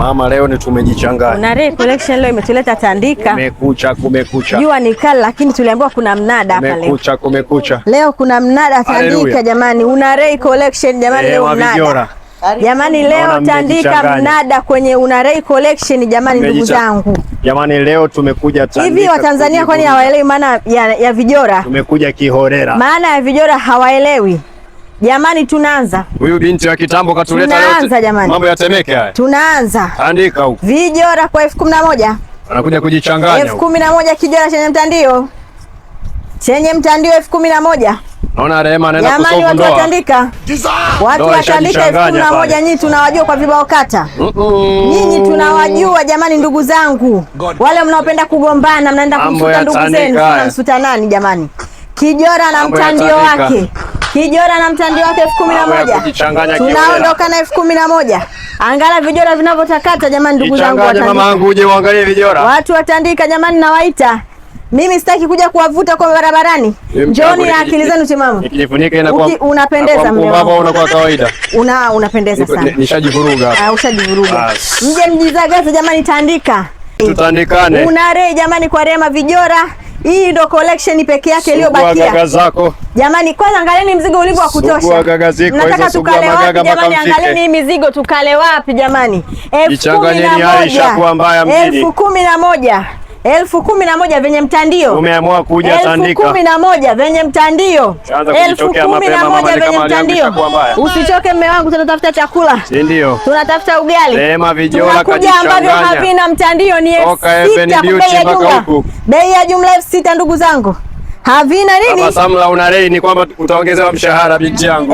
Mama, leo ni tumejichanganya. Unare collection leo imetuleta Tandika. Kumekucha. Jua ni kali lakini tuliambiwa kuna mnada hapa leo. Kumekucha. Leo kuna mnada Tandika jamani. Unare collection jamani, leo mnada. Jamani leo Tandika mnada kwenye Unare collection jamani, ndugu zangu. Jamani leo tumekuja Tandika. Hivi Watanzania kwani hawaelewi maana ya vijora? Tumekuja kihorera. Maana ya vijora hawaelewi. Jamani tunaanza. Huyu binti wa kitambo katuleta leo. Tunaanza jamani. Mambo ya Temeke haya. Tunaanza. Tandika huko. Vijora kwa 11,000. Anakuja kujichanganya. 11,000 kijora chenye mtandio. Chenye mtandio 11,000. Naona Rehema anaenda kusofu ndoa. Jamani watu wa Tandika. Watu wa Tandika 11,000 nyinyi tunawajua kwa vibao kata. Nyinyi tunawajua jamani, ndugu zangu. Wale mnaopenda kugombana mnaenda kumsuta ndugu zenu, mnamsuta nani jamani? Kijora na mtandio wake. Kijora na mtandio wake 11,000. Tunaondoka na 11,000. Angalia vijora vinavyotakata jamani, ndugu zangu wa Tandika. Mama yangu uje uangalie vijora. Watu wa Tandika jamani, nawaita. Mimi sitaki kuja kuwavuta kwa barabarani. Njooni na akili zenu timamu. Nikijifunika inakuwa unapendeza mume wangu. Baba unakuwa kawaida. Unapendeza sana. Nishajivuruga. Ushajivuruga. Mje mjizagaze jamani Tandika. Tutandikane. Unare jamani kwa Rehema vijora. Hii ndo collection peke yake iliyobakia. Gaga zako. Jamani kwanza angalieni mzigo ulivyo wa kutosha. Nataka tukale wapi jamani, angalieni hii mizigo tukale wapi jamani. 11,000. 11,000 venye mtandio. Umeamua kuja Tandika. 11,000 venye mtandio. 11,000 venye mtandio. Usichoke mume wangu, tunatafuta chakula. Ndio. Tunatafuta ugali. Rehema vijora kuja ambavyo havina mtandio ni 6,000 bei ya jumla. Bei ya jumla 6,000 ndugu zangu. Havina nini? Hapa Samla unarei ni kwamba utaongezewa mshahara binti yangu.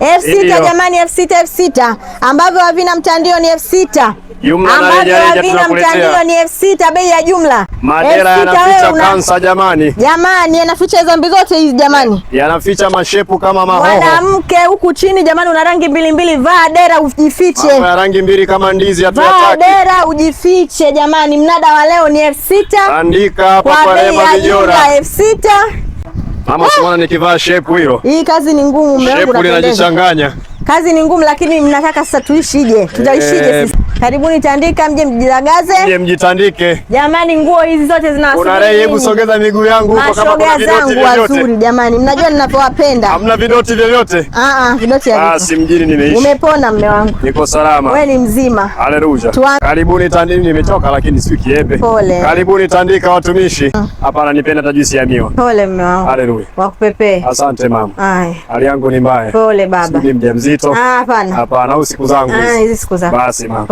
F6 jamani, F6 ambavyo havina mtandio ni F6. Ambavyo havina mtandio ni F6 bei ya jumla. Madera yanaficha kansa jamani. Jamani yanaficha zambi zote hizi jamani. Yanaficha mashepu kama mahoho. Mwanamke huku chini jamani una rangi mbili, vaa dera ujifiche. Mambo ya rangi mbili kama ndizi hatuyataki. Vaa dera ujifiche jamani, mnada wa leo ni F6. Tandika hapa kwa Rehema vijora. F6. Mama usiona nikivaa shepu hilo. Hii kazi ni ngumu mume wangu, shepu linajichanganya. Kazi ni ngumu lakini mnataka sasa tuishije? Tutaishije sisi? Karibuni Tandika, mje mjidagaze. Mje mjitandike. Jamani nguo hizi zote zinawasili. Unarei, hebu sogeza miguu yangu huko kama kuna vidoti vyovyote. Wazuri jamani, mnajua ninapowapenda. Hamna vidoti vyovyote? Vidoti havipo. Si mjini nimeishi. Umepona mume wangu? Niko salama. Wewe ni mzima. Haleluya. Karibuni Tandika, nimechoka lakini si kiembe. Pole. Karibuni Tandika watumishi. Hapa ananipenda tajuisi ya miwa. Pole mume wangu. Haleluya. Wakupepee. Asante mama. Hali yangu ni mbaya. Pole baba. Si mjamzito. Hapana. Hapana, au siku zangu hizi. Hizi siku zangu. Basi mama.